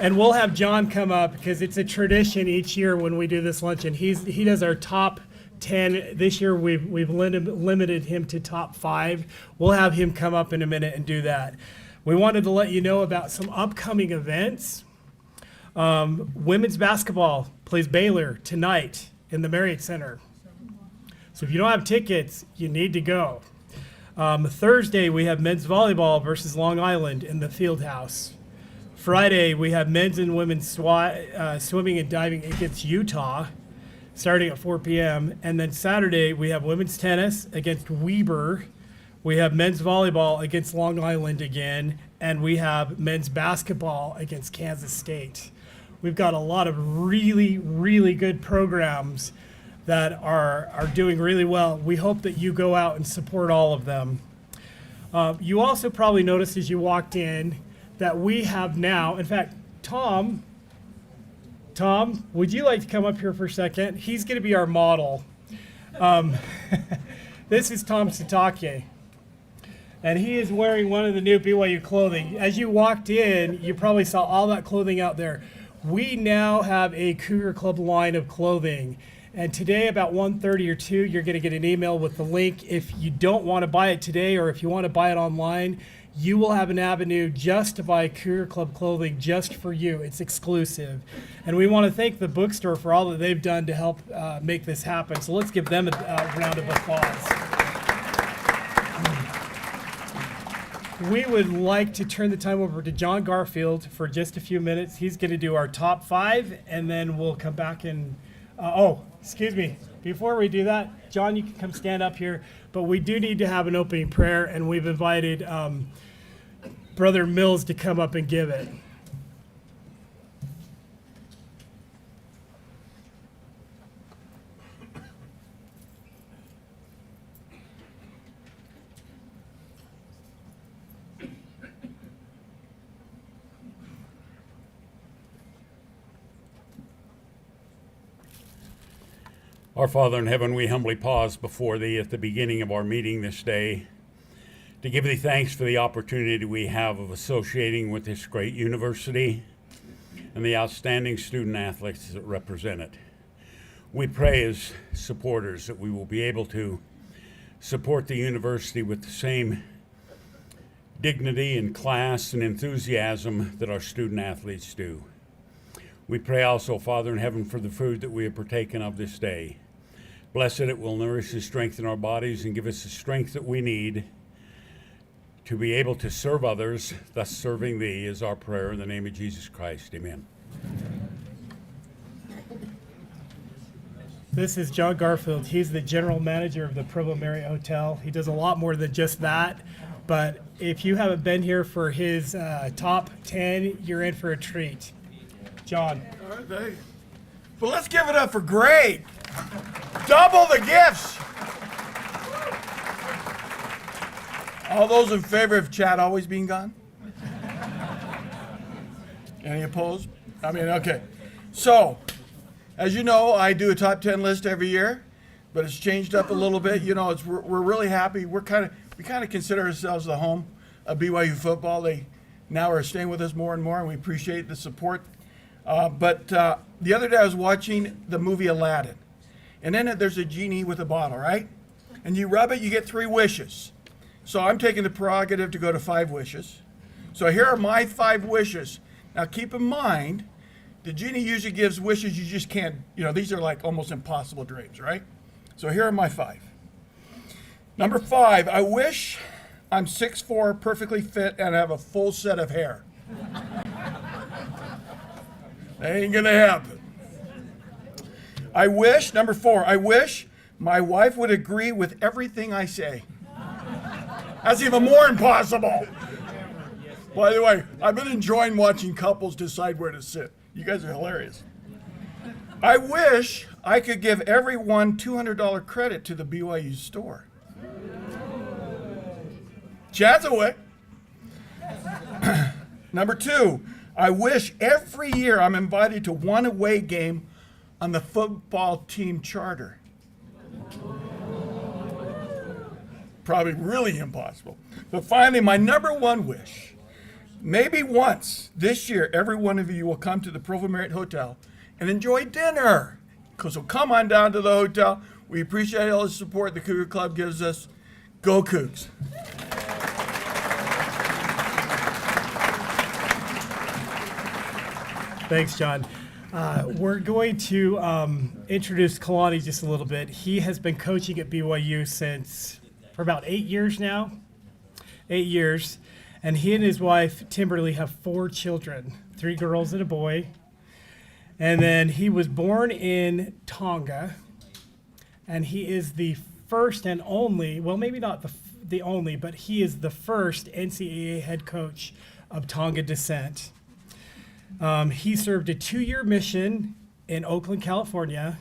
And we'll have John come up because it's a tradition each year when we do this luncheon. He does our top 10. This year we've limited him to top 5. We'll have him come up in a minute and do that. We wanted to let you know about some upcoming events. Women's basketball plays Baylor tonight in the Marriott Center. So if you don't have tickets, you need to go. Thursday, we have men's volleyball versus Long Island in the field house. Friday, we have men's and women's swimming and diving against Utah, starting at 4 p.m. And then Saturday, we have women's tennis against Weber. We have men's volleyball against Long Island again. And we have men's basketball against Kansas State. We've got a lot of really, really good programs that are doing really well. We hope that you go out and support all of them. You also probably noticed as you walked in that we have now, in fact, Tom, would you like to come up here for a second? He's going to be our model. This is Tom Satake, and he is wearing one of the new BYU clothing. As you walked in, you probably saw all that clothing out there. We now have a Cougar Club line of clothing. And today about 1:30 or 2, you're going to get an email with the link. If you don't want to buy it today or if you want to buy it online, you will have an avenue just to buy Cougar Club clothing just for you. It's exclusive. And we want to thank the bookstore for all that they've done to help make this happen. So let's give them a round of applause. We would like to turn the time over to John Garfield for just a few minutes. He's going to do our top 5, and then we'll come back and excuse me. Before we do that, John, you can come stand up here. But we do need to have an opening prayer, and we've invited Brother Mills to come up and give it. Our Father in heaven, we humbly pause before Thee at the beginning of our meeting this day to give Thee thanks for the opportunity we have of associating with this great university and the outstanding student athletes that represent it. We pray as supporters that we will be able to support the university with the same dignity and class and enthusiasm that our student athletes do. We pray also, Father in heaven, for the food that we have partaken of this day. Bless it will nourish and strengthen our bodies and give us the strength that we need to be able to serve others, thus serving Thee is our prayer in the name of Jesus Christ. Amen. This is John Garfield. He's the general manager of the Provo Marriott Hotel. He does a lot more than just that. But if you haven't been here for his top 10, you're in for a treat. John. All right, thank you. Well, let's give it up for Greg. Double the gifts. All those in favor of Chad always being gone? Any opposed? I mean, okay. So, as you know, I do a top 10 list every year, but it's changed up a little bit. You know, we're really happy. We kind of consider ourselves the home of BYU football. They now are staying with us more and more, and we appreciate the support. But the other day I was watching the movie Aladdin. And in it, there's a genie with a bottle, right? And you rub it, you get 3 wishes. So I'm taking the prerogative to go to 5 wishes. So here are my 5 wishes. Now keep in mind, the genie usually gives wishes you just can't, these are like almost impossible dreams, right? So here are my 5. Number 5, I wish I'm 6'4", perfectly fit, and have a full set of hair. That ain't gonna happen. Number 4, I wish my wife would agree with everything I say. That's even more impossible. By the way, I've been enjoying watching couples decide where to sit. You guys are hilarious. I wish I could give everyone $200 credit to the BYU store. Chad's away. Number 2, I wish every year I'm invited to one away game on the football team charter. Probably really impossible. But finally, my number 1 wish maybe once this year, every one of you will come to the Provo Marriott Hotel and enjoy dinner. So come on down to the hotel. We appreciate all the support the Cougar Club gives us. Go Cougs. Thanks, John. We're going to introduce Kalani just a little bit. He has been coaching at BYU for about 8 years now. 8 years. And he and his wife, Timberly, have 4 children, 3 girls and a boy. And then he was born in Tonga. And he is the first and only, well, maybe not the only, but he is the first NCAA head coach of Tonga descent. He served a 2-year mission in Oakland, California.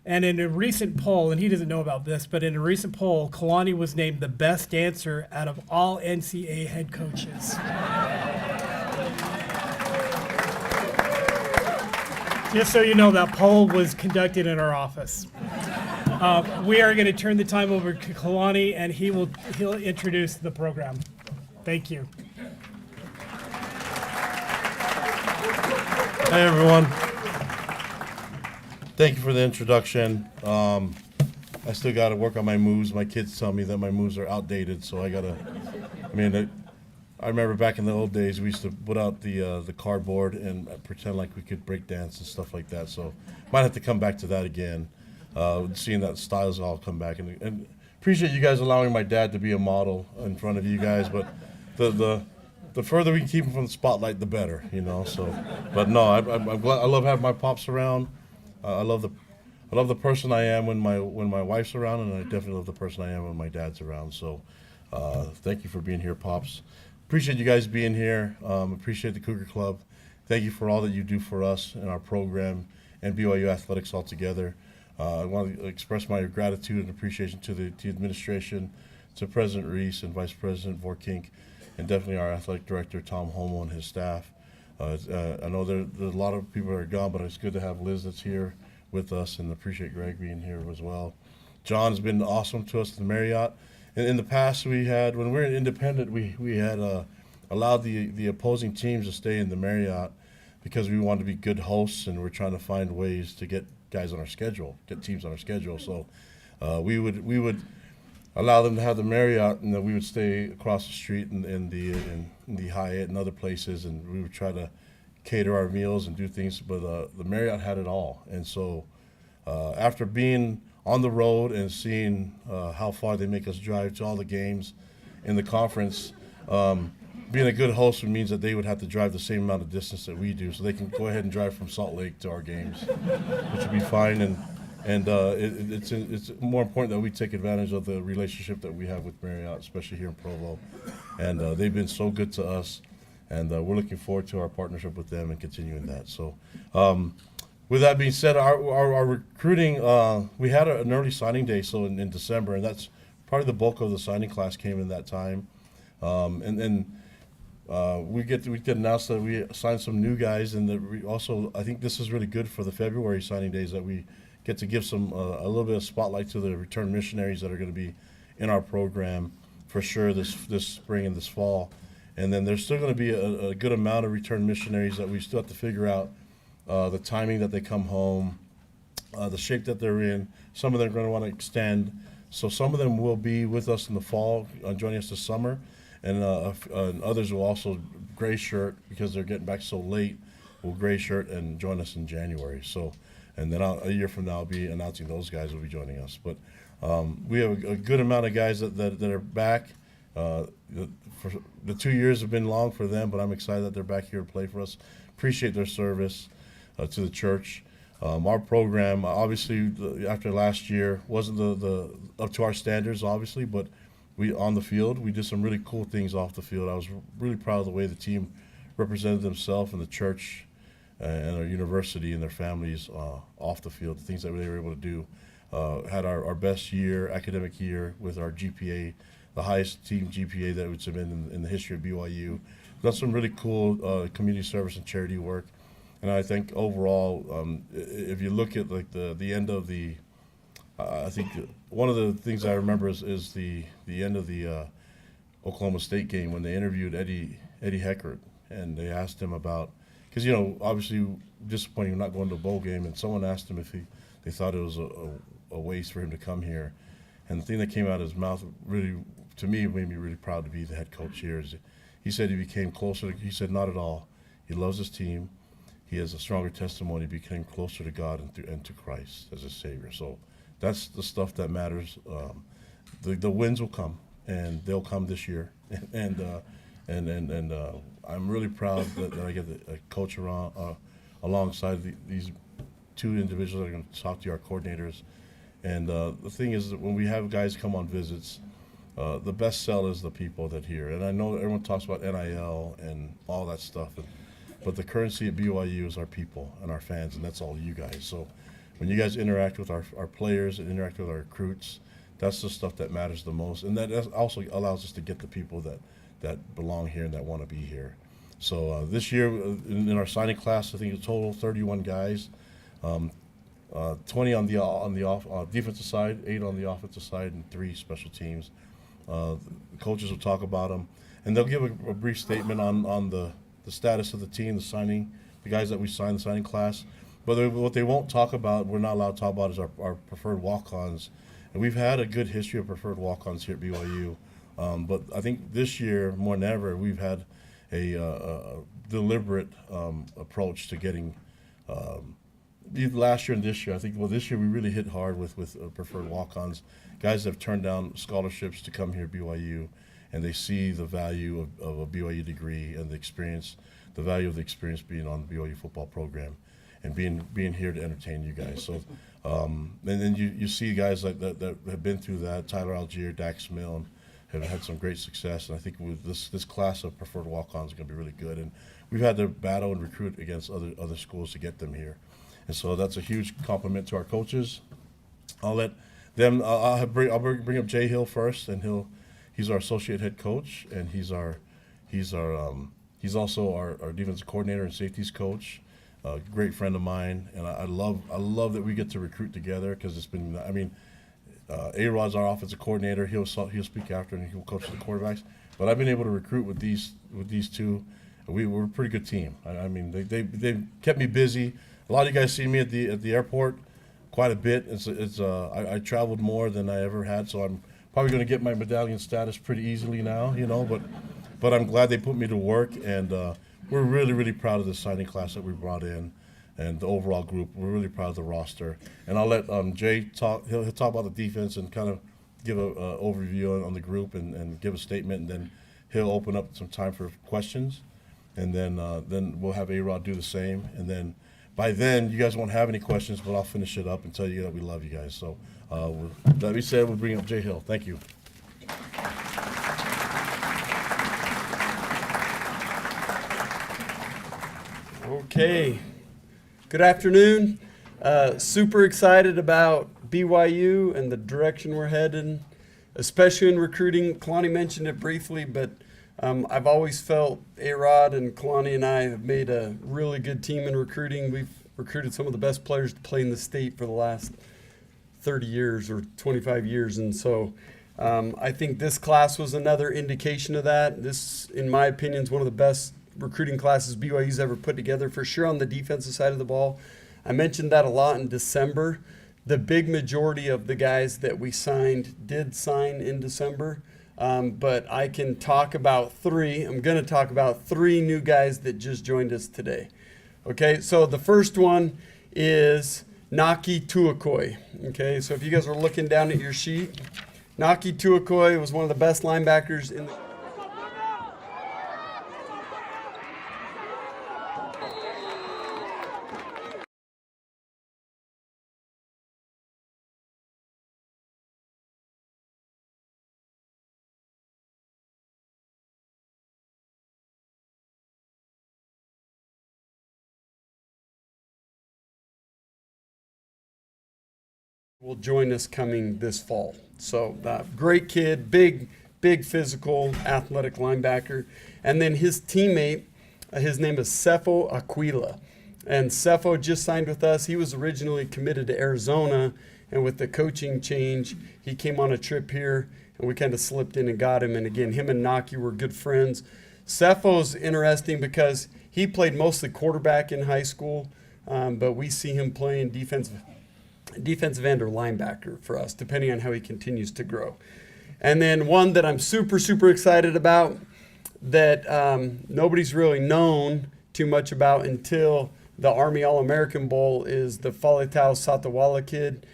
And in a recent poll, and he doesn't know about this, but in a recent poll, Kalani was named the best dancer out of all NCAA head coaches. Just so you know, that poll was conducted in our office. We are going to turn the time over to Kalani, and he'll introduce the program. Thank you. Hi, everyone. Thank you for the introduction. I still got to work on my moves. My kids tell me that my moves are outdated, so I remember back in the old days, we used to put out the cardboard and pretend like we could break dance and stuff like that. So might have to come back to that again, seeing that styles all come back. And appreciate you guys allowing my dad to be a model in front of you guys, but the further we can keep him from the spotlight, the better, you know. So, but no, I'm glad. I love having my pops around. I love the person I am when my wife's around, and I definitely love the person I am when my dad's around. So, thank you for being here, pops. Appreciate you guys being here. Appreciate the Cougar Club. Thank you for all that you do for us and our program and BYU athletics altogether. I want to express my gratitude and appreciation to the administration, to President Reese and Vice President Vorkink, and definitely our athletic director, Tom Homo, and his staff. I know there's a lot of people that are gone, but it's good to have Liz that's here with us, and appreciate Greg being here as well. John's been awesome to us at the Marriott. And in the past, when we were independent, we had allowed the opposing teams to stay in the Marriott because we wanted to be good hosts, and we're trying to find ways to get guys on our schedule, get teams on our schedule. So we would allow them to have the Marriott, and then we would stay across the street in the Hyatt and other places, and we would try to cater our meals and do things. But the Marriott had it all, and so after being on the road and seeing how far they make us drive to all the games in the conference, being a good host means that they would have to drive the same amount of distance that we do, so they can go ahead and drive from Salt Lake to our games, which would be fine. And it's more important that we take advantage of the relationship that we have with Marriott, especially here in Provo. And they've been so good to us, and we're looking forward to our partnership with them and continuing that. So with that being said, our recruiting, we had an early signing day, so in December, and that's probably the bulk of the signing class came in that time. And then we get announced that we signed some new guys, and that we also, I think this is really good for the February signing days, that we get to give some a little bit of spotlight to the return missionaries that are going to be in our program for sure this spring and this fall. And then there's still going to be a good amount of return missionaries that we still have to figure out the timing that they come home, the shape that they're in. Some of them are going to want to extend. So some of them will be with us in the fall, joining us this summer, and others will also gray shirt because they're getting back so late, will gray shirt and join us in January. So, and then a year from now, I'll be announcing those guys will be joining us. But we have a good amount of guys that are back. The 2 years have been long for them, but I'm excited that they're back here to play for us. Appreciate their service to the church. Our program, obviously, after last year, wasn't the up to our standards, obviously, but we on the field, we did some really cool things off the field. I was really proud of the way the team represented themselves and the church and our university and their families off the field, the things that they were able to do. Had our best year, academic year, with our GPA, the highest team GPA that we've been in the history of BYU. Done some really cool community service and charity work. And I think overall, if you look at like the end of the, I think one of the things I remember is the end of the Oklahoma State game when they interviewed Eddie Heckert, and they asked him about, because obviously disappointing not going to a bowl game, and someone asked him if they thought it was a waste for him to come here, and the thing that came out of his mouth really, to me, made me really proud to be the head coach here. He said he became closer. He said not at all. He loves his team. He has a stronger testimony. He became closer to God and to Christ as a Savior. So that's the stuff that matters. The wins will come, and they'll come this year. And I'm really proud that I get a coach around alongside these two individuals that are going to talk to our coordinators. And the thing is that when we have guys come on visits, the best sell is the people that here. And I know everyone talks about NIL and all that stuff, but the currency at BYU is our people and our fans, and that's all you guys. So when you guys interact with our players and interact with our recruits, that's the stuff that matters the most. And that also allows us to get the people that belong here and that want to be here. So this year in our signing class, I think a total 31 guys, 20 on the defensive side, 8 on the offensive side, and 3 special teams. The coaches will talk about them, and they'll give a brief statement on the status of the team, the guys that we signed, the signing class. But what they won't talk about, we're not allowed to talk about, is our preferred walk-ons. And we've had a good history of preferred walk-ons here at BYU. But I think this year, more than ever, we've had a deliberate approach to getting last year and this year. I think, this year we really hit hard with preferred walk-ons. Guys have turned down scholarships to come here at BYU, and they see the value of a BYU degree and the value of the experience being on the BYU football program and being here to entertain you guys. So, and then you see guys like that have been through that. Tyler Algier, Dax Milne have had some great success, and I think with this class of preferred walk-ons is going to be really good. And we've had to battle and recruit against other schools to get them here, and so that's a huge compliment to our coaches. I'll let them. I'll bring up Jay Hill first, and he's our associate head coach, and he's also our defensive coordinator and safeties coach. A great friend of mine, and I love that we get to recruit together, because it's been, A-Rod's our offensive coordinator. He'll speak after, and he'll coach the quarterbacks. But I've been able to recruit with these two. We're a pretty good team. They kept me busy. A lot of you guys see me at the airport quite a bit. I traveled more than I ever had, so I'm probably going to get my medallion status pretty easily now, But I'm glad they put me to work, and we're really, really proud of the signing class that we brought in and the overall group. We're really proud of the roster. And I'll let Jay talk. He'll talk about the defense and kind of give an overview on the group and give a statement, and then he'll open up some time for questions. And then we'll have A-Rod do the same. And then by then, you guys won't have any questions, but I'll finish it up and tell you that we love you guys. So with that being said, we'll bring up Jay Hill. Thank you. Okay, good afternoon. Super excited about BYU and the direction we're heading, especially in recruiting. Kalani mentioned it briefly, but I've always felt A-Rod and Kalani and I have made a really good team in recruiting. We've recruited some of the best players to play in the state for the last 30 years or 25 years, and so I think this class was another indication of that. This, in my opinion, is one of the best recruiting classes BYU's ever put together, for sure on the defensive side of the ball. I mentioned that a lot in December. The big majority of the guys that we signed did sign in December, but I can talk about 3. I'm going to talk about 3 new guys that just joined us today. Okay, so the first one is Naki Tuakoi. Okay, so if you guys are looking down at your sheet, Naki Tuakoi was one of the best linebackers in the will join us coming this fall. So great kid, big physical, athletic linebacker. And then his teammate, his name is Sefo Aquila. And Sefo just signed with us. He was originally committed to Arizona, and with the coaching change, he came on a trip here. and we kind of slipped in and got him. And again, him and Naki were good friends. Cepho's interesting because he played mostly quarterback in high school, but we see him playing defensive end or linebacker for us, depending on how he continues to grow. And then one that I'm super, super excited about that nobody's really known too much about until the Army All-American Bowl is the Falitau Satawala kid.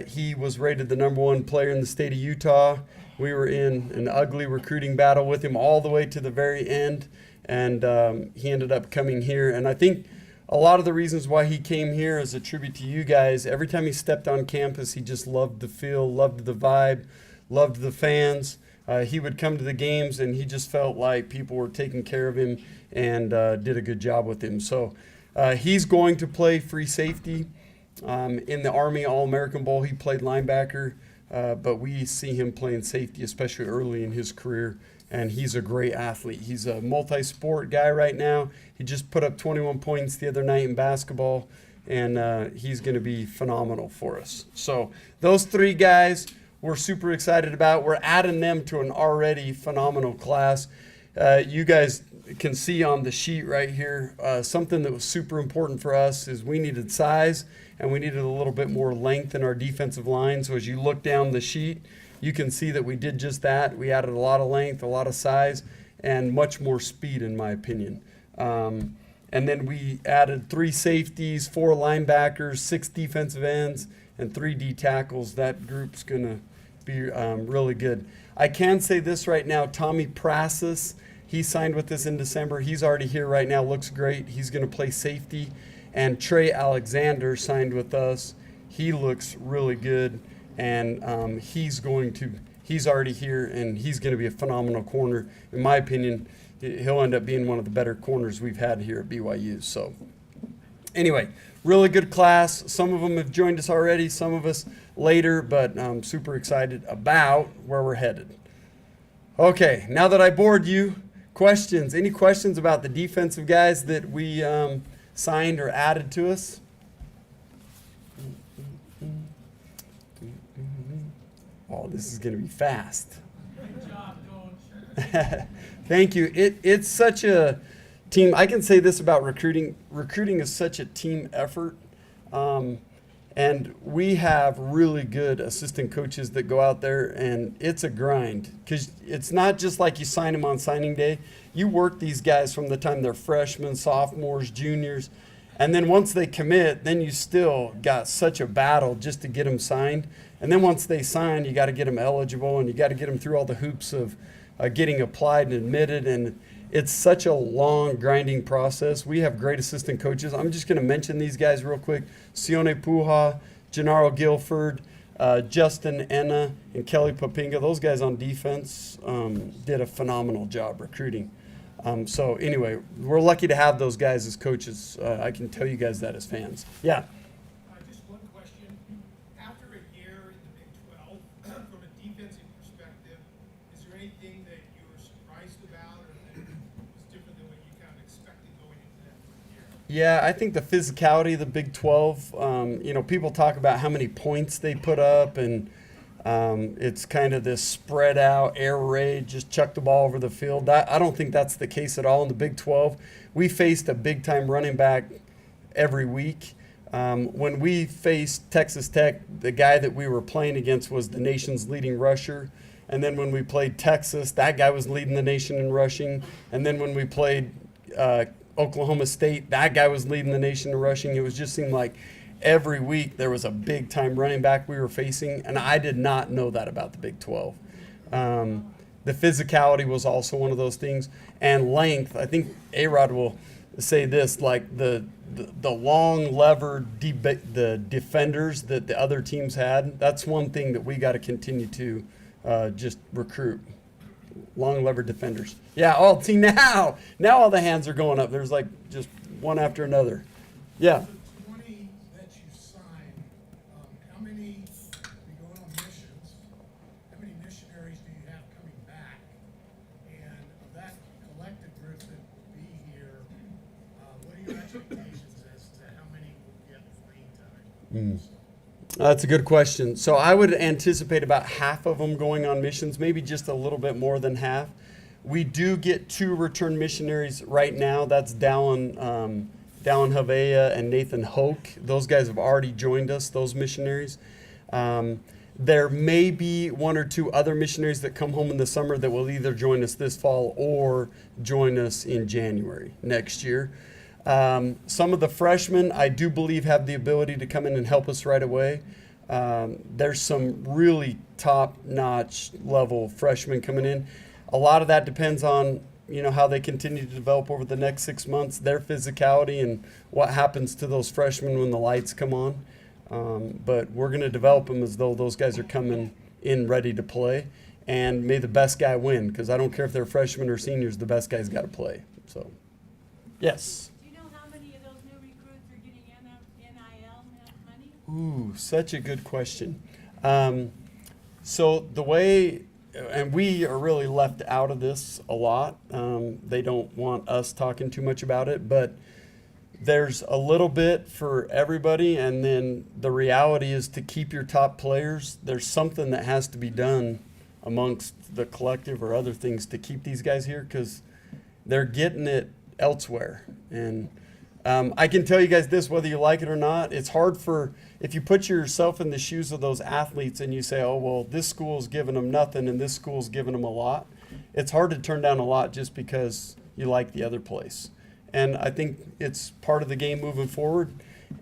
He was rated the #1 player in the state of Utah. We were in an ugly recruiting battle with him all the way to the very end, and he ended up coming here. And I think a lot of the reasons why he came here is a tribute to you guys. Every time he stepped on campus, he just loved the feel, loved the vibe, loved the fans. He would come to the games, and he just felt like people were taking care of him and did a good job with him. So he's going to play free safety. In the Army All-American Bowl, he played linebacker, but we see him playing safety, especially early in his career, and he's a great athlete. He's a multi-sport guy right now. He just put up 21 points the other night in basketball, and he's going to be phenomenal for us. So those three guys we're super excited about. We're adding them to an already phenomenal class. You guys can see on the sheet right here, something that was super important for us is we needed size and we needed a little bit more length in our defensive line. So as you look down the sheet, you can see that we did just that. We added a lot of length, a lot of size, and much more speed, in my opinion. And then we added 3 safeties, 4 linebackers, 6 defensive ends, and 3 D tackles. That group's going to be really good. I can say this right now, Tommy Prasis, he signed with us in December. He's already here right now, looks great. He's going to play safety. And Trey Alexander signed with us. He looks really good, and he's already here, and he's going to be a phenomenal corner. In my opinion, he'll end up being one of the better corners we've had here at BYU. So anyway, really good class. Some of them have joined us already, some of us later, but I'm super excited about where we're headed. Okay, now that I bored you, questions? Any questions about the defensive guys that we signed or added to us? Oh, this is going to be fast. Good job, Coach. Thank you. It's such a team. I can say this about recruiting. Recruiting is such a team effort. And we have really good assistant coaches that go out there, and it's a grind because it's not just like you sign them on signing day. You work these guys from the time they're freshmen, sophomores, juniors, and then once they commit, then you still got such a battle just to get them signed. And then once they sign, you got to get them eligible, and you got to get them through all the hoops of getting applied and admitted, and it's such a long, grinding process. We have great assistant coaches. I'm just going to mention these guys real quick. Sione Puha, Gennaro Guilford, Justin Enna, and Kelly Papinga. Those guys on defense did a phenomenal job recruiting. So anyway, we're lucky to have those guys as coaches. I can tell you guys that as fans. Yeah. Just one question. After a year in the Big 12, from a defensive perspective, is there anything that you were surprised about or that was different than what you kind of expected going into that year? Yeah, I think the physicality of the Big 12, people talk about how many points they put up, and it's kind of this spread out, air raid, just chuck the ball over the field. I don't think that's the case at all in the Big 12. We faced a big-time running back every week. When we faced Texas Tech, the guy that we were playing against was the nation's leading rusher. And then when we played Texas, that guy was leading the nation in rushing. And then when we played Oklahoma State, that guy was leading the nation in rushing. It was just seemed like every week there was a big-time running back we were facing, and I did not know that about the Big 12. The physicality was also one of those things, and length. I think A-Rod will say this, like the long lever the defenders that the other teams had, that's one thing that we got to continue to just recruit. Long lever defenders. Yeah, see now all the hands are going up. There's like just one after another. Yeah. 20 that you signed, how many be going on missions? How many missionaries do you have coming back? And of that collective group that will be here, what are your expectations as to how many will get playing time? That's a good question. So I would anticipate about half of them going on missions, maybe just a little bit more than half. We do get 2 return missionaries right now. That's Dallin Havea and Nathan Hoke. Those guys have already joined us, those missionaries. There may be 1 or 2 other missionaries that come home in the summer that will either join us this fall or join us in January next year. Some of the freshmen, I do believe, have the ability to come in and help us right away. There's some really top-notch level freshmen coming in. A lot of that depends on, how they continue to develop over the next 6 months, their physicality, and what happens to those freshmen when the lights come on. But we're going to develop them as though those guys are coming in ready to play. And may the best guy win, because I don't care if they're freshmen or seniors, the best guy's got to play. So, yes. Do you know how many of those new recruits are getting NIL money? Ooh, such a good question. So the way, and we are really left out of this a lot. They don't want us talking too much about it, but there's a little bit for everybody, and then the reality is to keep your top players, there's something that has to be done amongst the collective or other things to keep these guys here, because they're getting it elsewhere. And I can tell you guys this, whether you like it or not, it's hard if you put yourself in the shoes of those athletes and you say, oh, well, this school's giving them nothing and this school's giving them a lot, it's hard to turn down a lot just because you like the other place. And I think it's part of the game moving forward,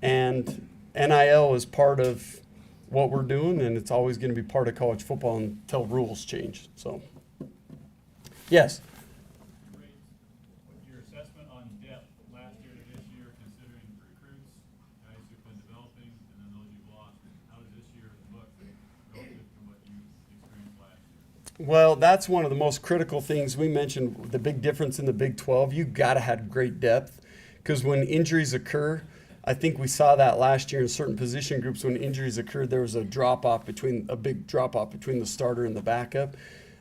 and NIL is part of what we're doing, and it's always going to be part of college football until rules change. So, yes. Your assessment on depth last year to this year, considering recruits, guys who've been developing, and then those you've lost, how does this year look relative to what you experienced last year? Well, that's one of the most critical things. We mentioned the big difference in the Big 12. You got to have great depth, because when injuries occur, I think we saw that last year in certain position groups. When injuries occurred, there was a big drop off between the starter and the backup,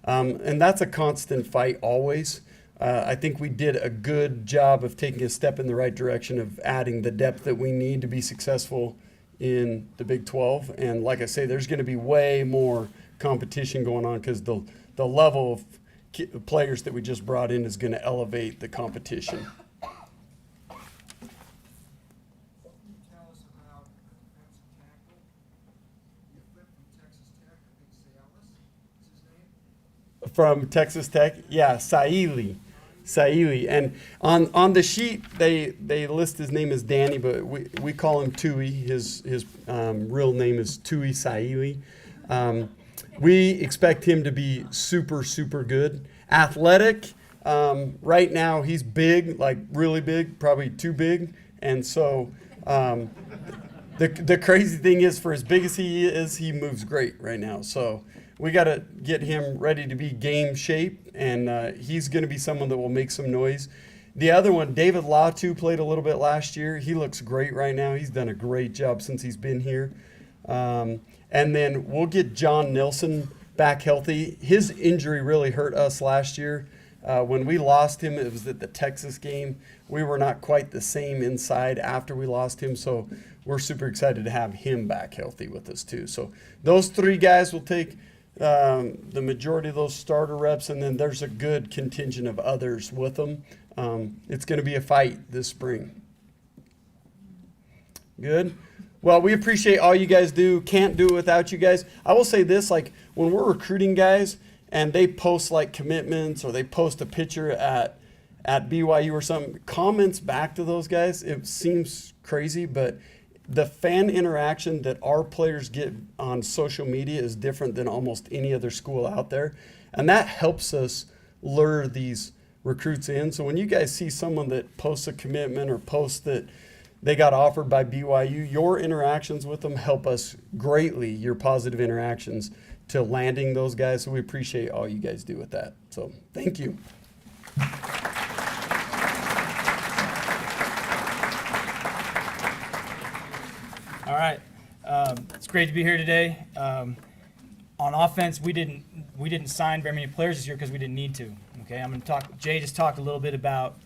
and that's a constant fight always. I think we did a good job of taking a step in the right direction of adding the depth that we need to be successful in the Big 12. And like I say, there's going to be way more competition going on, because the level of players that we just brought in is going to elevate the competition. Can you tell us about defensive tackle? You flipped from Texas Tech, I think Salas is his name? From Texas Tech, yeah, Saili. And on the sheet, they list his name as Danny, but we call him Tui. His real name is Tui Saili. We expect him to be super, super good. Athletic. Right now, he's big, like really big, probably too big. And so the crazy thing is, for as big as he is, he moves great right now. So we got to get him ready to be game shape, and he's going to be someone that will make some noise. The other one, David Latu, played a little bit last year. He looks great right now. He's done a great job since he's been here. And then we'll get John Nilsson back healthy. His injury really hurt us last year. When we lost him, it was at the Texas game. We were not quite the same inside after we lost him, so we're super excited to have him back healthy with us too. So those 3 guys will take the majority of those starter reps, and then there's a good contingent of others with them. It's going to be a fight this spring. Good. Well, we appreciate all you guys do. Can't do it without you guys. I will say this, like when we're recruiting guys and they post like commitments, or they post a picture at BYU or something, comments back to those guys, it seems crazy, but the fan interaction that our players get on social media is different than almost any other school out there. And that helps us lure these recruits in. So when you guys see someone that posts a commitment or posts that they got offered by BYU, your interactions with them help us greatly, your positive interactions, to landing those guys. So we appreciate all you guys do with that. So thank you. All right, it's great to be here today. On offense, we didn't sign very many players this year because we didn't need to. Okay, I'm going to talk. Jay just talked a little bit about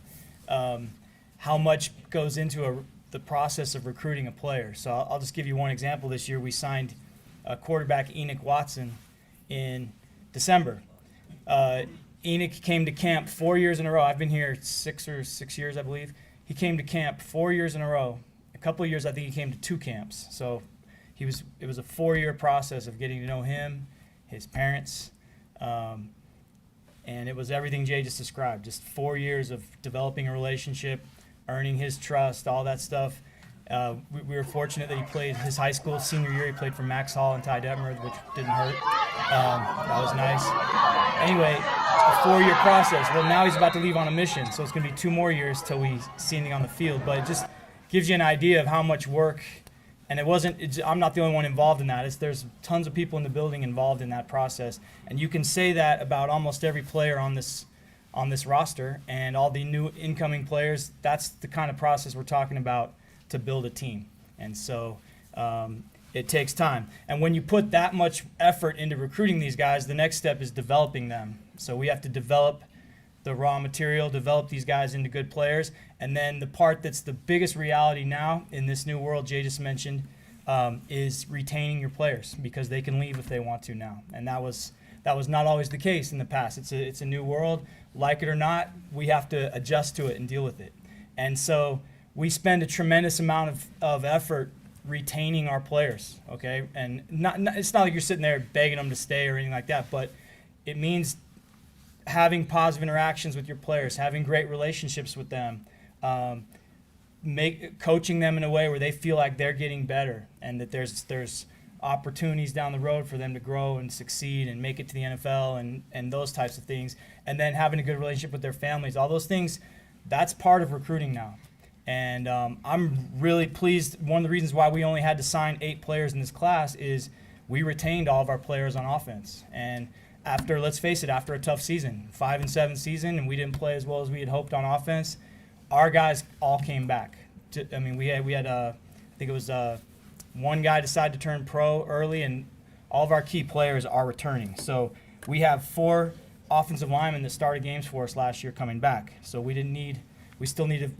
how much goes into the process of recruiting a player. So I'll just give you one example. This year we signed quarterback Enoch Watson in December. Enoch came to camp 4 years in a row. I've been here 6 years, I believe. He came to camp 4 years in a row. A couple of years, I think he came to 2 camps. So it was a 4-year process of getting to know him, his parents, and it was everything Jay just described. Just 4 years of developing a relationship, earning his trust, all that stuff. We were fortunate that he played his high school senior year. He played for Max Hall and Ty Detmer, which didn't hurt. That was nice. Anyway, a 4-year process. Well, now he's about to leave on a mission, so it's going to be 2 more years till we see anything on the field. But it just gives you an idea of how much work. And I'm not the only one involved in that. There's tons of people in the building involved in that process. And you can say that about almost every player on this roster and all the new incoming players. That's the kind of process we're talking about to build a team. And so it takes time. And when you put that much effort into recruiting these guys, the next step is developing them. So we have to develop the raw material, develop these guys into good players. And then the part that's the biggest reality now in this new world Jay just mentioned is retaining your players, because they can leave if they want to now. And that was not always the case in the past. It's a new world. Like it or not, we have to adjust to it and deal with it. And so we spend a tremendous amount of effort retaining our players, okay? And it's not like you're sitting there begging them to stay or anything like that, but it means having positive interactions with your players, having great relationships with them, coaching them in a way where they feel like they're getting better and that there's opportunities down the road for them to grow and succeed and make it to the NFL and those types of things, and then having a good relationship with their families. All those things, that's part of recruiting now. And I'm really pleased. One of the reasons why we only had to sign 8 players in this class is we retained all of our players on offense. And let's face it, after a tough season, 5-7 season, and we didn't play as well as we had hoped on offense, our guys all came back. We had I think it was one guy decided to turn pro early, and all of our key players are returning. So we have 4 offensive linemen that started games for us last year coming back. So we still need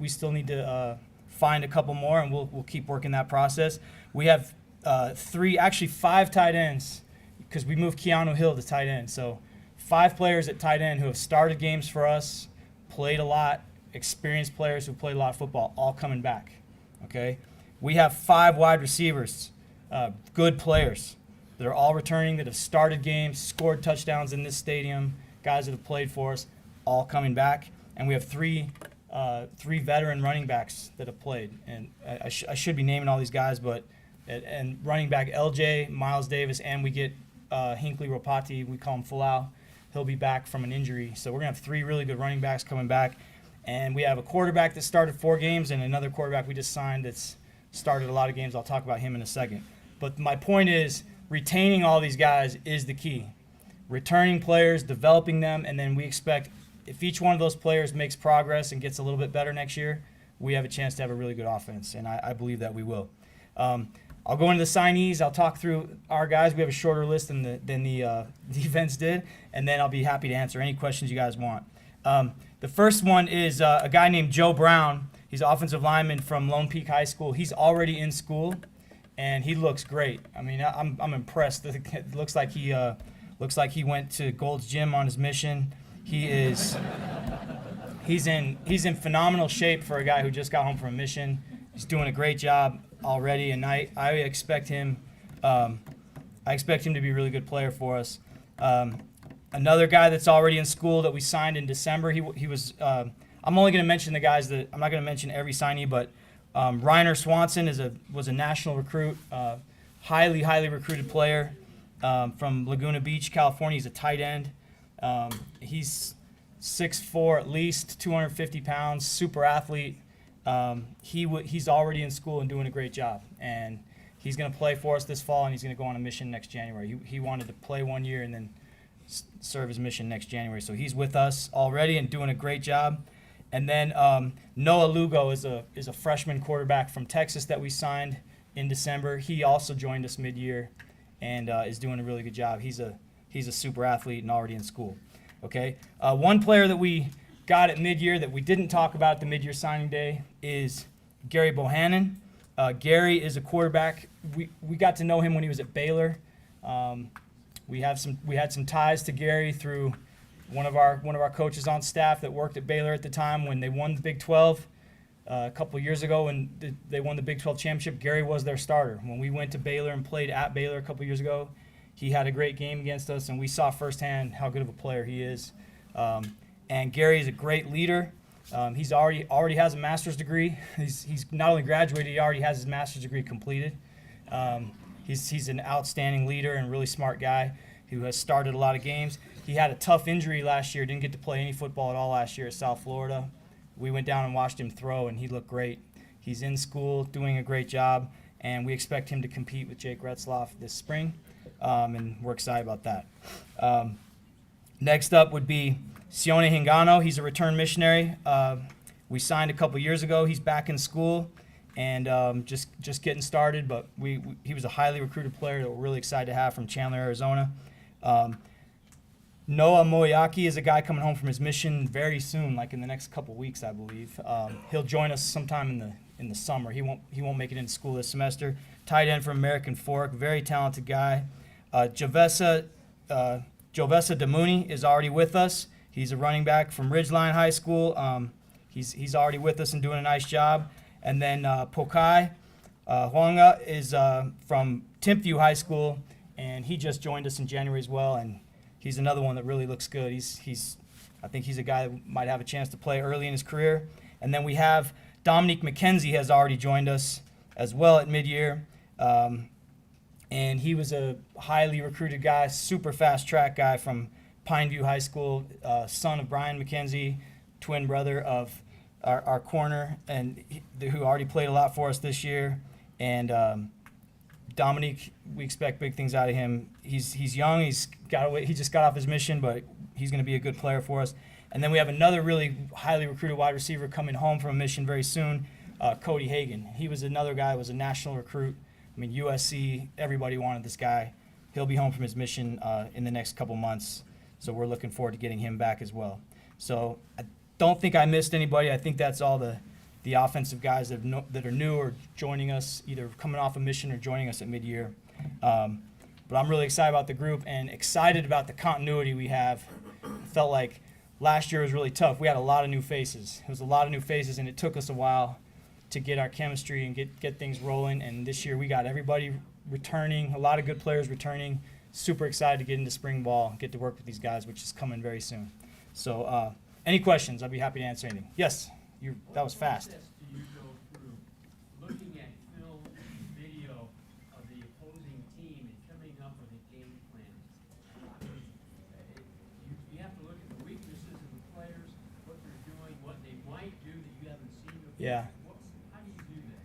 to find a couple more, and we'll keep working that process. We have 5 tight ends, because we moved Keanu Hill to tight end. So 5 players at tight end who have started games for us, played a lot, experienced players who played a lot of football, all coming back, okay? We have 5 wide receivers, good players that are all returning, that have started games, scored touchdowns in this stadium, guys that have played for us, all coming back. And we have 3 veteran running backs that have played. And I should be naming all these guys, but and running back LJ, Miles Davis, and we get Hinckley Ropati, we call him Fulau. He'll be back from an injury. So we're going to have 3 really good running backs coming back. And we have a quarterback that started 4 games and another quarterback we just signed that's started a lot of games. I'll talk about him in a second. But my point is, retaining all these guys is the key. Returning players, developing them, and then we expect if each one of those players makes progress and gets a little bit better next year, we have a chance to have a really good offense, and I believe that we will. I'll go into the signees. I'll talk through our guys. We have a shorter list than the defense did, and then I'll be happy to answer any questions you guys want. The first one is a guy named Joe Brown. He's an offensive lineman from Lone Peak High School. He's already in school, and he looks great. I mean, I'm impressed. It looks like he went to Gold's Gym on his mission. He's in phenomenal shape for a guy who just got home from a mission. He's doing a great job already, and I expect him to be a really good player for us. Another guy that's already in school that we signed in December. He was. I'm only going to mention the guys that I'm not going to mention every signee, but Reiner Swanson was a national recruit, highly recruited player from Laguna Beach, California. He's a tight end. He's 6'4", at least 250 pounds, super athlete. He's already in school and doing a great job, and he's going to play for us this fall, and he's going to go on a mission next January. He wanted to play 1 year and then serve his mission next January, so he's with us already and doing a great job. And then Noah Lugo is a freshman quarterback from Texas that we signed in December. He also joined us mid-year and is doing a really good job. He's a super athlete and already in school. Okay, one player that we got at mid-year that we didn't talk about at the mid-year signing day is Gary Bohannon. Gary is a quarterback. We got to know him when he was at Baylor. We had some ties to Gary through one of our coaches on staff that worked at Baylor at the time when they won the Big 12 a couple of years ago, and they won the Big 12 championship. Gary was their starter. When we went to Baylor and played at Baylor a couple of years ago, he had a great game against us, and we saw firsthand how good of a player he is. And Gary is a great leader. He's already has a master's degree. He's not only graduated, he already has his master's degree completed. He's an outstanding leader and really smart guy who has started a lot of games. He had a tough injury last year, didn't get to play any football at all last year at South Florida. We went down and watched him throw, and he looked great. He's in school, doing a great job, and we expect him to compete with Jake Retzloff this spring, and we're excited about that. Next up would be Sione Hingano. He's a return missionary. We signed a couple years ago. He's back in school and just getting started, but he was a highly recruited player that we're really excited to have from Chandler, Arizona. Noah Moyaki is a guy coming home from his mission very soon, like in the next couple weeks, I believe. He'll join us sometime in the summer. He won't make it into school this semester. Tight end from American Fork, very talented guy. Jovessa Damuni is already with us. He's a running back from Ridgeline High School. He's already with us and doing a nice job. And then Pokai Huanga is from Timpview High School, and he just joined us in January as well. And he's another one that really looks good. I think he's a guy that might have a chance to play early in his career. And then we have Dominique McKenzie has already joined us as well at mid-year. And he was a highly recruited guy, super fast track guy from Pineview High School, son of Brian McKenzie, twin brother of our corner, and who already played a lot for us this year. And Dominique, we expect big things out of him. He's young. He just got off his mission, but he's going to be a good player for us. And then we have another really highly recruited wide receiver coming home from a mission very soon, Cody Hagan. He was another guy who was a national recruit. I mean, USC, everybody wanted this guy. He'll be home from his mission in the next couple months, so we're looking forward to getting him back as well. So I don't think I missed anybody. I think that's all the offensive guys that are new or joining us, either coming off a mission or joining us at mid-year. But I'm really excited about the group and excited about the continuity we have. Felt like last year was really tough. We had a lot of new faces. It was a lot of new faces, and it took us a while to get our chemistry and get things rolling. And this year we got everybody returning, a lot of good players returning. Super excited to get into spring ball, get to work with these guys, which is coming very soon. So any questions? I'd be happy to answer anything. Yes, that was fast. Do you go through looking at film and video of the opposing team and coming up with a game plan? You have to look at the weaknesses of the players, what they're doing, what they might do that you haven't seen before. Yeah. How do you do this?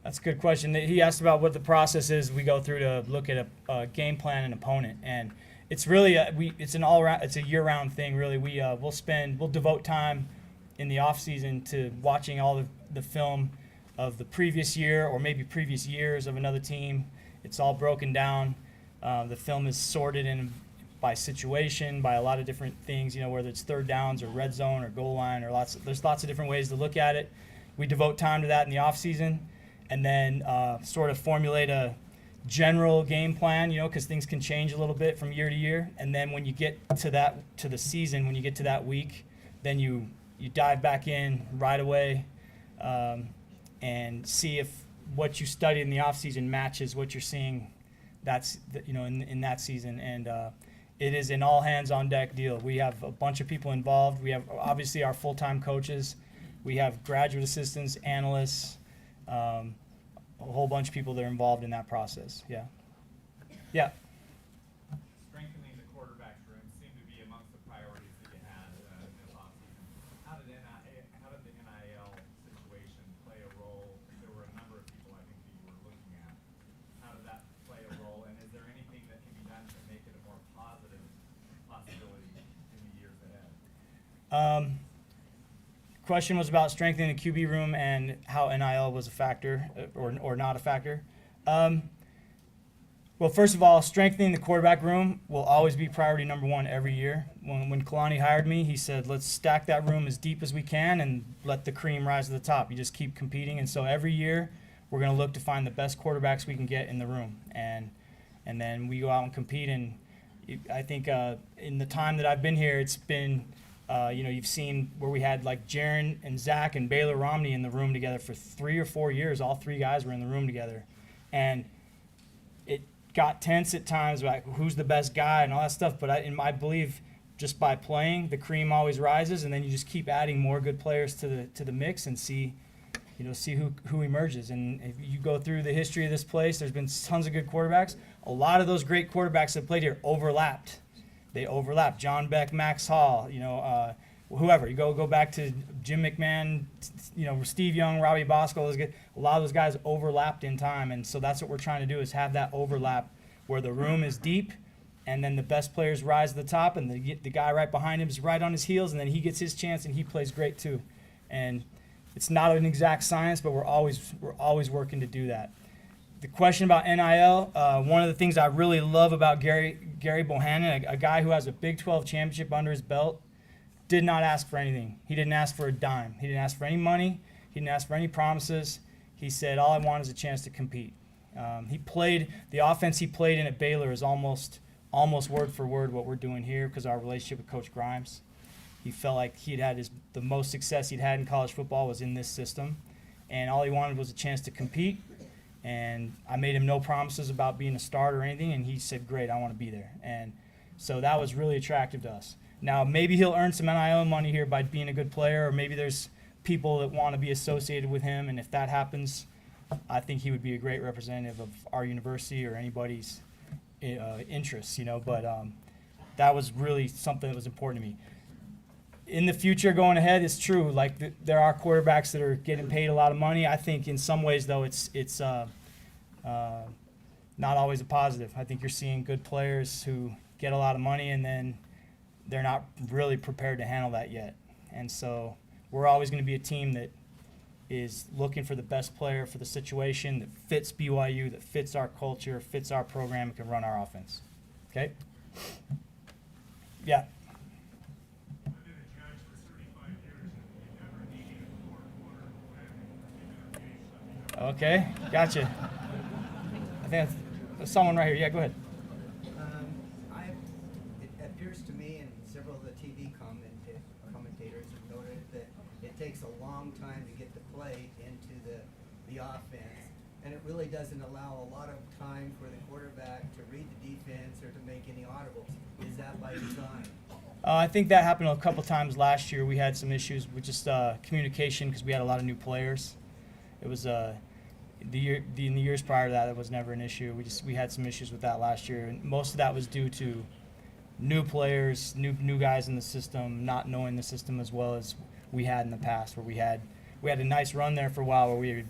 That's a good question. He asked about what the process is we go through to look at a game plan and opponent, and it's really it's a year-round thing. Really, we'll devote time in the off season to watching all the film of the previous year or maybe previous years of another team. It's all broken down. The film is sorted in by situation, by a lot of different things. Whether it's third downs or red zone or goal line, or there's lots of different ways to look at it. We devote time to that in the off season. And then sort of formulate a general game plan, because things can change a little bit from year to year. And then when you get to the season, when you get to that week, then you dive back in right away and see if what you studied in the off season matches what you're seeing. In that season. And it is an all hands on deck deal. We have a bunch of people involved. We have obviously our full-time coaches. We have graduate assistants, analysts. A whole bunch of people that are involved in that process. Yeah. Strengthening the quarterback room seemed to be amongst the priorities that you had in this offseason. How did the NIL situation play a role? There were a number of people I think that you were looking at. How did that play a role? And is there anything that can be done to make it a more positive possibility in the years ahead? Question was about strengthening the QB room and how NIL was a factor or not a factor. Well, first of all, strengthening the quarterback room will always be priority number one every year. When Kalani hired me, he said, let's stack that room as deep as we can and let the cream rise to the top. You just keep competing. And so every year, we're going to look to find the best quarterbacks we can get in the room. And then we go out and compete. And I think in the time that I've been here, it's been, you've seen where we had like Jaron and Zach and Baylor Romney in the room together for 3 or 4 years. All 3 guys were in the room together. And it got tense at times, like who's the best guy and all that stuff. But I believe just by playing, the cream always rises, and then you just keep adding more good players to the mix and see who emerges. And if you go through the history of this place, there's been tons of good quarterbacks. A lot of those great quarterbacks that played here overlapped. They overlapped. John Beck, Max Hall, whoever. You go back to Jim McMahon, Steve Young, Robbie Bosco. A lot of those guys overlapped in time, and so that's what we're trying to do is have that overlap where the room is deep, and then the best players rise to the top, and the guy right behind him is right on his heels, and then he gets his chance, and he plays great too. And it's not an exact science, but we're always working to do that. The question about NIL, one of the things I really love about Gary Bohannon, a guy who has a Big 12 championship under his belt, did not ask for anything. He didn't ask for a dime. He didn't ask for any money. He didn't ask for any promises. He said, all I want is a chance to compete. The offense he played in at Baylor is almost word for word what we're doing here because our relationship with Coach Grimes. He felt like the most success he'd had in college football was in this system, and all he wanted was a chance to compete. And I made him no promises about being a starter or anything, and he said, great, I want to be there. And so that was really attractive to us. Now, maybe he'll earn some NIL money here by being a good player, or maybe there's people that want to be associated with him, and if that happens, I think he would be a great representative of our university or anybody's interests, but that was really something that was important to me. In the future going ahead, it's true, there are quarterbacks that are getting paid a lot of money. I think in some ways, though, it's not always a positive. I think you're seeing good players who get a lot of money and then they're not really prepared to handle that yet. And so we're always going to be a team that is looking for the best player for the situation that fits BYU, that fits our culture, fits our program, and can run our offense. Okay? Yeah. I've been a judge for 35 years, and you never needed a fourth quarter when Okay, gotcha. I think that's someone right here. Yeah, go ahead. It appears to me, and several of the TV commentators have noted that it takes a long time to get the play into the offense, and it really doesn't allow a lot of time for the quarterback to read the defense or to make any audibles. Is that by design? I think that happened a couple times last year. We had some issues with just communication because we had a lot of new players. It was in the years prior to that, it was never an issue. We had some issues with that last year, and most of that was due to new players, new guys in the system, not knowing the system as well as we had in the past, where we had a nice run there for a while where we had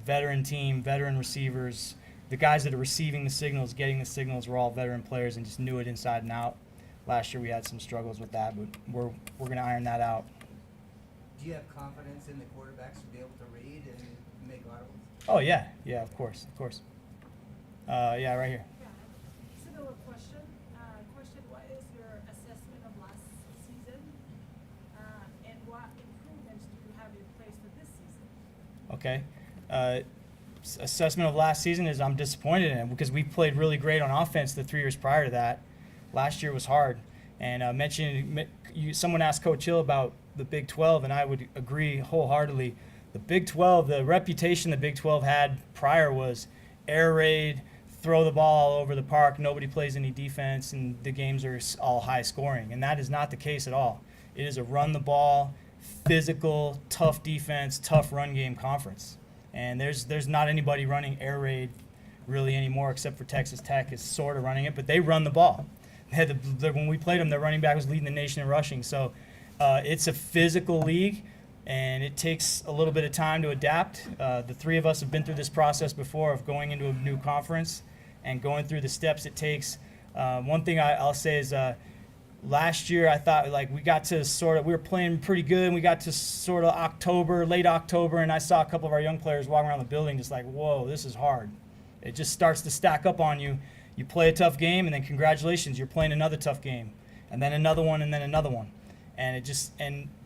veteran team, veteran receivers. The guys that are receiving the signals, getting the signals were all veteran players and just knew it inside and out. Last year we had some struggles with that, but we're going to iron that out. Do you have confidence in the quarterbacks to be able to read and make audibles? Oh, yeah, of course. Yeah, right here. Yeah, similar question. What is your assessment of last season? And what improvements do you have in place for this season? Okay. Assessment of last season is I'm disappointed in it because we played really great on offense the 3 years prior to that. Last year was hard. And someone asked Coach Hill about the Big 12, and I would agree wholeheartedly. The Big 12, the reputation the Big 12 had prior was air raid, throw the ball all over the park, nobody plays any defense, and the games are all high scoring. And that is not the case at all. It is a run the ball, physical, tough defense, tough run game conference. And there's not anybody running air raid really anymore except for Texas Tech is sort of running it, but they run the ball. When we played them, their running back was leading the nation in rushing. So it's a physical league, and it takes a little bit of time to adapt. The 3 of us have been through this process before of going into a new conference and going through the steps it takes. One thing I'll say is last year I thought we were playing pretty good, and we got to sort of late October, and I saw a couple of our young players walking around the building just like, whoa, this is hard. It just starts to stack up on you. You play a tough game, and then congratulations, you're playing another tough game, and then another one, and then another one. And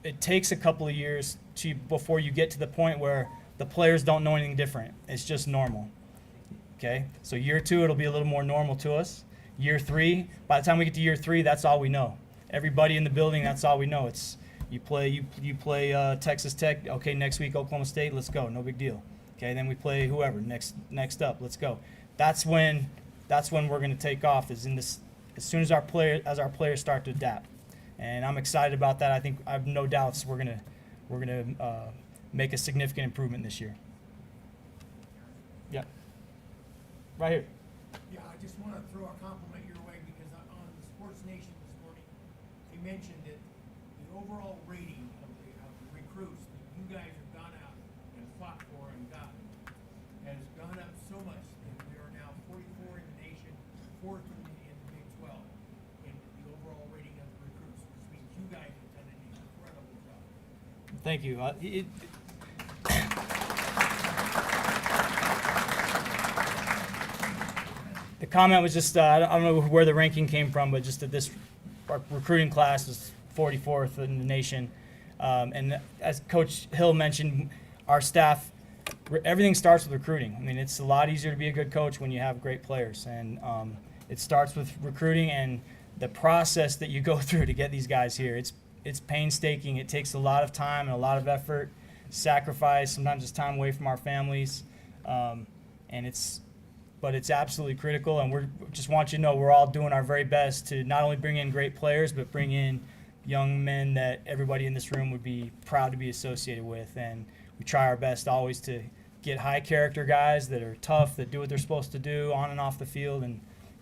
it takes a couple of years before you get to the point where the players don't know anything different. It's just normal. Okay? So year 2, it'll be a little more normal to us. Year 3, by the time we get to year 3, that's all we know. Everybody in the building, that's all we know. It's you play Texas Tech. Okay, next week Oklahoma State. Let's go. No big deal. Okay, then we play whoever next up. Let's go. That's when we're going to take off. Is in this as soon as our players start to adapt, and I'm excited about that. I have no doubts we're gonna make a significant improvement this year. Yeah. Right here. Yeah, I just want to throw a compliment your way because on the Sports Nation this morning, they mentioned that the overall rating of the recruits that you guys have gone out and fought for and gotten has gone up so much that we are now 44 in the nation, 4th in the Big 12 in the overall rating of the recruits, which means you guys have done an incredible job. Thank you. The comment was just, I don't know where the ranking came from, but just that our recruiting class is 44th in the nation. And as Coach Hill mentioned, our staff, everything starts with recruiting. I mean, it's a lot easier to be a good coach when you have great players. And it starts with recruiting and the process that you go through to get these guys here. It's painstaking. It takes a lot of time and a lot of effort, sacrifice. Sometimes it's time away from our families. But it's absolutely critical, and we just want you to know we're all doing our very best to not only bring in great players, but bring in young men that everybody in this room would be proud to be associated with. And we try our best always to get high character guys that are tough, that do what they're supposed to do on and off the field,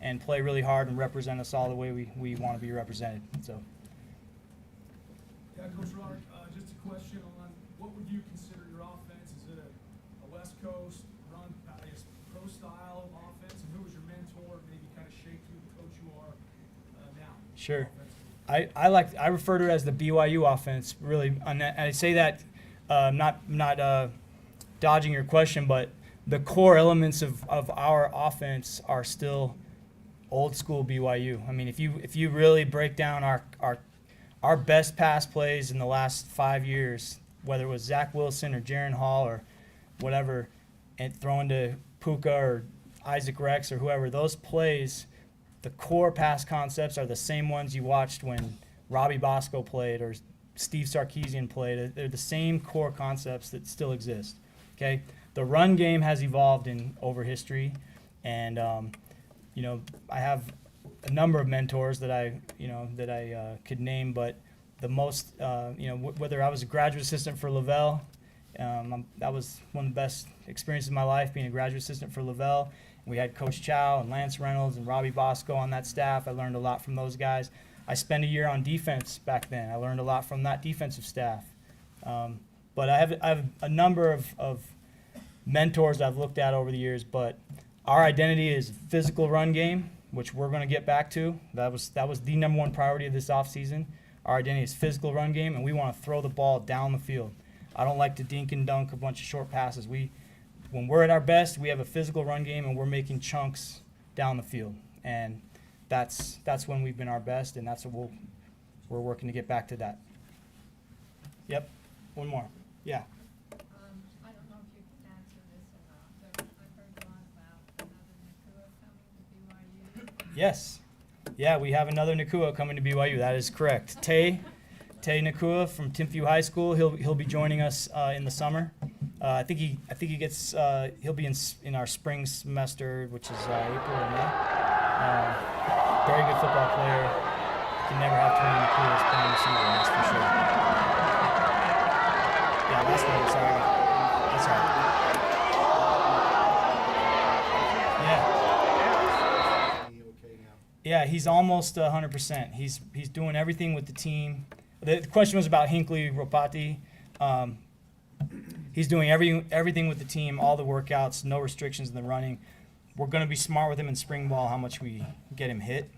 and play really hard and represent us all the way we want to be represented. So. Yeah, Coach Roderick, just a question on what would you consider your offense? Is it a West Coast run, I guess, pro style offense? And who was your mentor, maybe kind of shaped you the coach you are now? Sure. I refer to it as the BYU offense, really. And I say that not dodging your question, but the core elements of our offense are still old school BYU. I mean, if you really break down our best pass plays in the last 5 years, whether it was Zach Wilson or Jaron Hall or whatever, and throwing to Puka or Isaac Rex or whoever, those plays, the core pass concepts are the same ones you watched when Robbie Bosco played or Steve Sarkisian played. They're the same core concepts that still exist. Okay, the run game has evolved over history, and I have a number of mentors that I could name, but the most, whether I was a graduate assistant for Lavelle, that was one of the best experiences of my life, being a graduate assistant for Lavelle. We had Coach Chow and Lance Reynolds and Robbie Bosco on that staff. I learned a lot from those guys. I spent a year on defense back then. I learned a lot from that defensive staff. But I have a number of mentors I've looked at over the years, but our identity is physical run game, which we're going to get back to. That was the number one priority of this offseason. Our identity is physical run game, and we want to throw the ball down the field. I don't like to dink and dunk a bunch of short passes. When we're at our best, we have a physical run game, and we're making chunks down the field. And that's when we've been our best, and that's what we're working to get back to that. Yep. One more. Yeah. I don't know if you can answer this or not, but I've heard a lot about another Nakua coming to BYU. Yes. Yeah, we have another Nakua coming to BYU. That is correct. Tay Nakua from Timpview High School. He'll be joining us in the summer. I think he gets he'll be in our spring semester, which is April or May. Very good football player. You can never have too many Nakuas playing receiver, that's for sure. Yeah, last name. Sorry. That's all right. Yeah, he's almost 100%. He's doing everything with the team. The question was about Hinckley Ropati. He's doing everything with the team, all the workouts, no restrictions in the running. We're going to be smart with him in spring ball, how much we get him hit,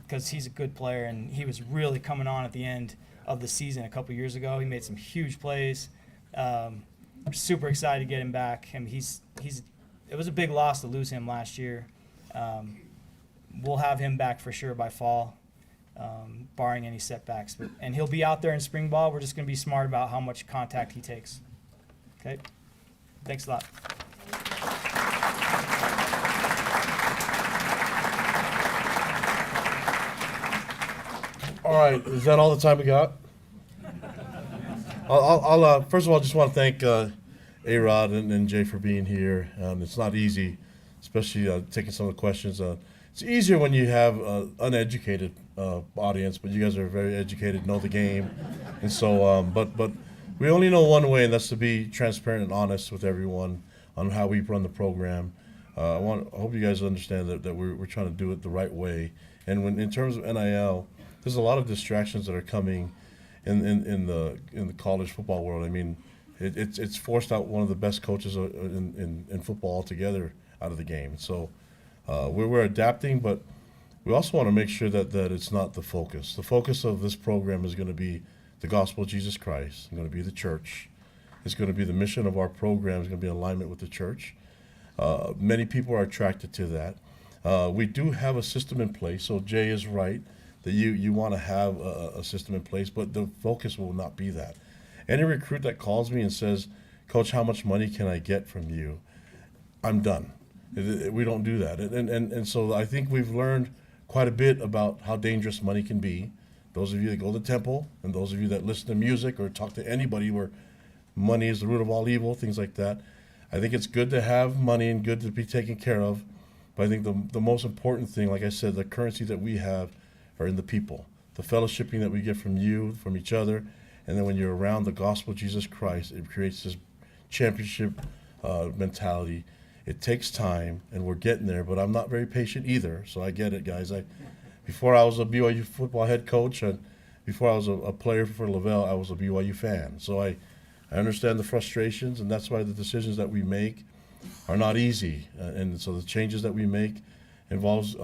because he's a good player, and he was really coming on at the end of the season a couple years ago. He made some huge plays. We're super excited to get him back. I mean, it was a big loss to lose him last year. we'll have him back for sure by fall, barring any setbacks. And he'll be out there in spring ball. We're just going to be smart about how much contact he takes. Okay? Thanks a lot. All right, is that all the time we got? I'll first of all just want to thank A-Rod and Jay for being here. It's not easy, especially taking some of the questions. It's easier when you have uneducated audience, but you guys are very educated, know the game, and so. But we only know one way, and that's to be transparent and honest with everyone on how we run the program. I hope you guys understand that we're trying to do it the right way. And when in terms of NIL, there's a lot of distractions that are coming in the college football world. I mean, it's forced out one of the best coaches in football altogether out of the game. So we're adapting, but we also want to make sure that it's not the focus. The focus of this program is going to be the gospel of Jesus Christ. It's going to be the church. It's going to be the mission of our program. It's going to be in alignment with the church. Many people are attracted to that. We do have a system in place, so Jay is right that you want to have a system in place, but the focus will not be that. Any recruit that calls me and says, Coach, how much money can I get from you? I'm done. We don't do that. And so I think we've learned quite a bit about how dangerous money can be. Those of you that go to the temple and those of you that listen to music or talk to anybody where money is the root of all evil, things like that. I think it's good to have money and good to be taken care of. But I think the most important thing, like I said, the currency that we have are in the people. The fellowshipping that we get from you, from each other. And then when you're around the gospel of Jesus Christ, it creates this championship mentality. It takes time, and we're getting there, but I'm not very patient either, so I get it, guys. Before I was a BYU football head coach, and before I was a player for Lavelle, I was a BYU fan. So I understand the frustrations, and that's why the decisions that we make are not easy. And so the changes that we make involves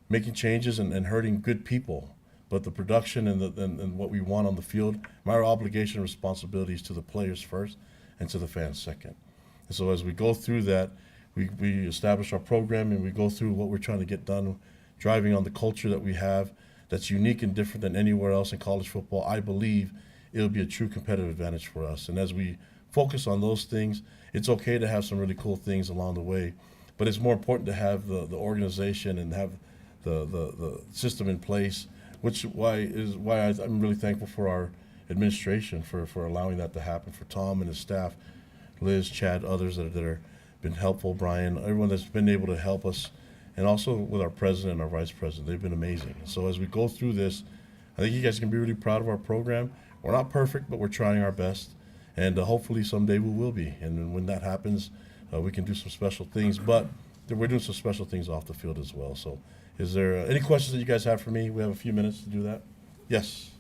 making changes and hurting good people. But the production and what we want on the field, my obligation and responsibility is to the players first and to the fans second. And so as we go through that, we establish our program and we go through what we're trying to get done, driving on the culture that we have that's unique and different than anywhere else in college football. I believe it'll be a true competitive advantage for us. And as we focus on those things, it's okay to have some really cool things along the way, but it's more important to have the organization and have the system in place, which is why I'm really thankful for our administration for allowing that to happen, for Tom and his staff, Liz, Chad, others that are been helpful, Brian, everyone that's been able to help us, and also with our president and our vice president. They've been amazing. So as we go through this, I think you guys can be really proud of our program. We're not perfect, but we're trying our best, and hopefully someday we will be. And when that happens, we can do some special things, but we're doing some special things off the field as well. So is there any questions that you guys have for me? We have a few minutes to do that. Yes?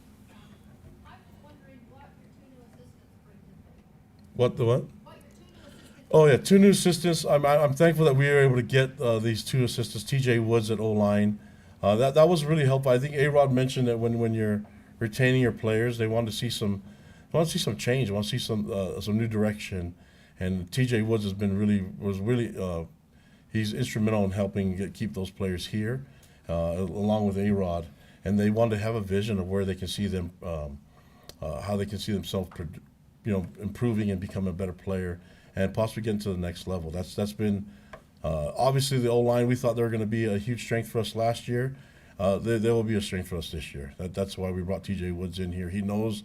I was wondering what your two new assistants bring to the What the what? What your two new assistants. Oh yeah, 2 new assistants. I'm thankful that we were able to get these 2 assistants. TJ Woods at O-line. That was really helpful. I think A-Rod mentioned that when you're retaining your players, they want to see some change. They want to see some new direction. And TJ Woods was really he's instrumental in helping keep those players here, along with A-Rod. And they want to have a vision of where they can see them, how they can see themselves, improving and becoming a better player, and possibly getting to the next level. That's been obviously the O-line. We thought they were going to be a huge strength for us last year. They will be a strength for us this year. That's why we brought TJ Woods in here. He knows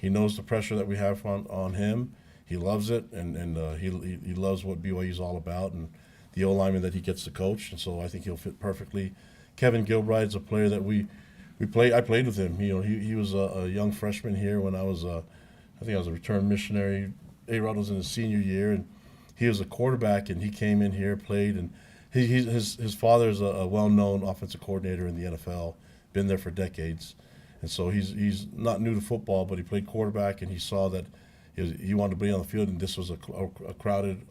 the pressure that we have on him. He loves it, and he loves what BYU is all about, and the O-lineman that he gets to coach. And so I think he'll fit perfectly. Kevin Gilbride's a player that I played with him. He was a young freshman here when I was I think I was a return missionary. A-Rod was in his senior year, and he was a quarterback, and he came in here, played, and his father is a well-known offensive coordinator in the NFL, been there for decades. And so he's not new to football, but he played quarterback, and he saw that he wanted to be on the field, and this was a crowded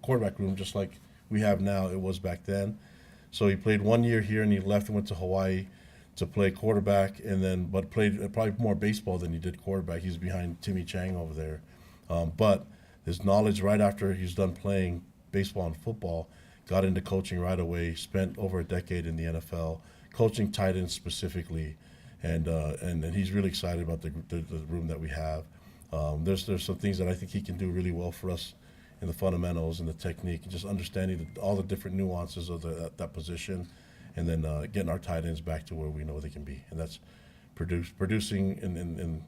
quarterback room just like we have now. It was back then. So he played 1 year here, and he left and went to Hawaii to play quarterback, but played probably more baseball than he did quarterback. He's behind Timmy Chang over there. But his knowledge right after he's done playing baseball and football got into coaching right away, spent over a decade in the NFL, coaching tight ends specifically, and he's really excited about the room that we have. There's some things that I think he can do really well for us in the fundamentals and the technique, and just understanding all the different nuances of that position, and then getting our tight ends back to where we know they can be, and that's producing in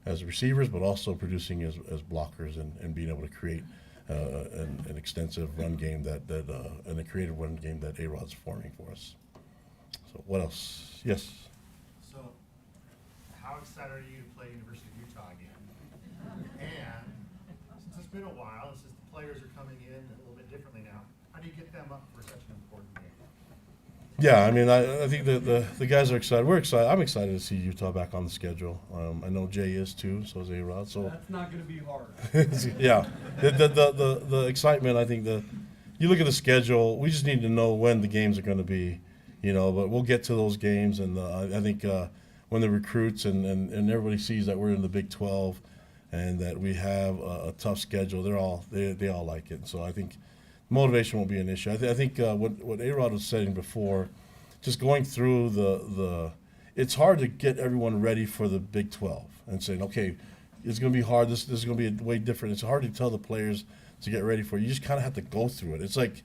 as receivers, but also producing as blockers, and being able to create an extensive run game and a creative run game that A-Rod's forming for us. So what else? Yes. So, how excited are you to play University of Utah again? And since it's been a while, since the players are coming in a little bit differently now, how do you get them up for such an important game? Yeah, I mean, I think the guys are excited. We're excited. I'm excited to see Utah back on the schedule. I know Jay is too, so is A-Rod. So That's not going to be hard. yeah, the excitement. I think you look at the schedule. We just need to know when the games are going to be, But we'll get to those games, and I think when the recruits and everybody sees that we're in the Big 12, and that we have a tough schedule, they all like it. So I think motivation won't be an issue. I think what A-Rod was saying before, just going through it's hard to get everyone ready for the Big 12 and saying, okay, it's going to be hard. This is going to be way different. It's hard to tell the players to get ready for it. You just kind of have to go through it. It's like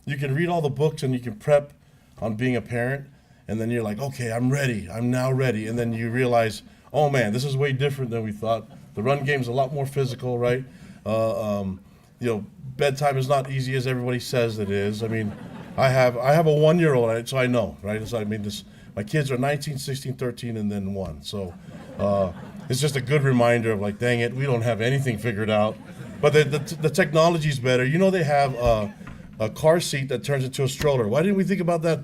you can read all the books and you can prep on being a parent, and then you're like, okay, I'm ready. I'm now ready. And then you realize, oh man, this is way different than we thought. The run game's a lot more physical, right? Bedtime is not easy as everybody says it is. I mean, I have a 1-year-old, so I know, right? So I mean, my kids are 19, 16, 13, and then 1. So it's just a good reminder of like, dang it, we don't have anything figured out. But the technology's better. They have a car seat that turns into a stroller. Why didn't we think about that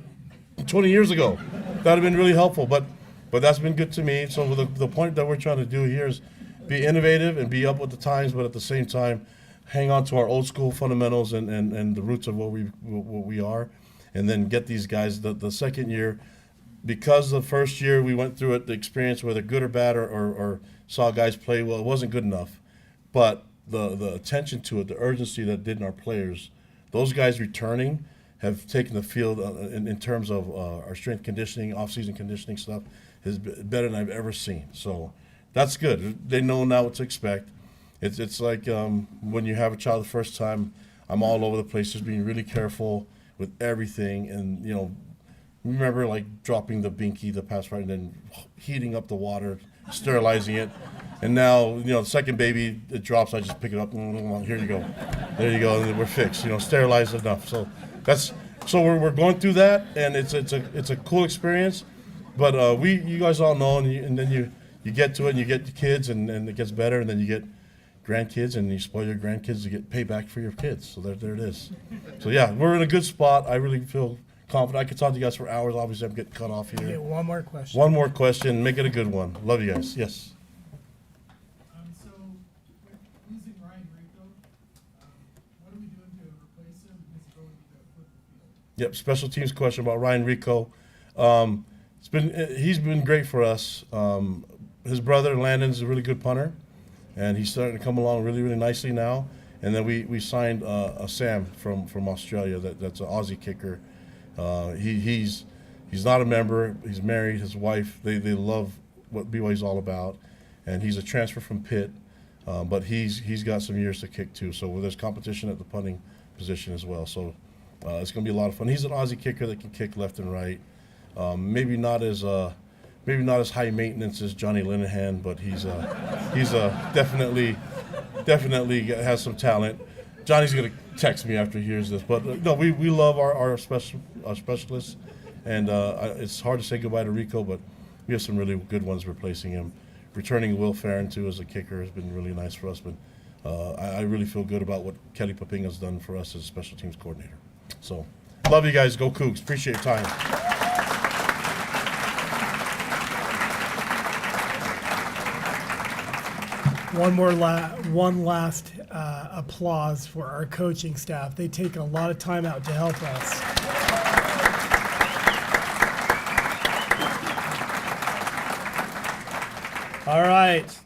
20 years ago? That would have been really helpful. But that's been good to me. So the point that we're trying to do here is be innovative and be up with the times, but at the same time, hang on to our old school fundamentals and the roots of what we are, and then get these guys the second year, because the first year we went through it, the experience, whether good or bad, or saw guys play well, it wasn't good enough, but the attention to it, the urgency that did in our players, those guys returning have taken the field in terms of our strength conditioning, off-season conditioning stuff is better than I've ever seen. So that's good. They know now what to expect. It's like when you have a child the first time, I'm all over the place, just being really careful with everything. And, remember like dropping the binky, the pacifier, and then heating up the water, sterilizing it. And now, the second baby, it drops, I just pick it up, here you go. There you go, and we're fixed, sterilized enough. So we're going through that, and it's a cool experience. But you guys all know, and then you get to it, and you get the kids, and it gets better, and then you get grandkids, and you spoil your grandkids to get payback for your kids. So there it is. So yeah, we're in a good spot. I really feel confident. I could talk to you guys for hours. Obviously, I'm getting cut off here. Okay, one more question. One more question. Make it a good one. Love you guys. Yes. So, with losing Ryan Rico, what are we doing to replace him and his ability to flip the field? Yep. Special teams question about Ryan Rico. He's been great for us. His brother Landon's a really good punter, and he's starting to come along really, really nicely now. And then we signed a Sam from Australia that's an Aussie kicker. He's not a member. He's married. His wife, they love what BYU's all about, and he's a transfer from Pitt, but he's got some years to kick too. So there's competition at the punting position as well. So it's going to be a lot of fun. He's an Aussie kicker that can kick left and right. Maybe not as high maintenance as Johnny Linehan, but he's definitely has some talent. Johnny's gonna text me after he hears this, but no, we love our specialists, and it's hard to say goodbye to Rico, but we have some really good ones replacing him. Returning Will Farron too as a kicker has been really nice for us, but I really feel good about what Kelly Papinga's done for us as a special teams coordinator. So love you guys. Go Cougs. Appreciate your time. One last applause for our coaching staff. They take a lot of time out to help us. All right.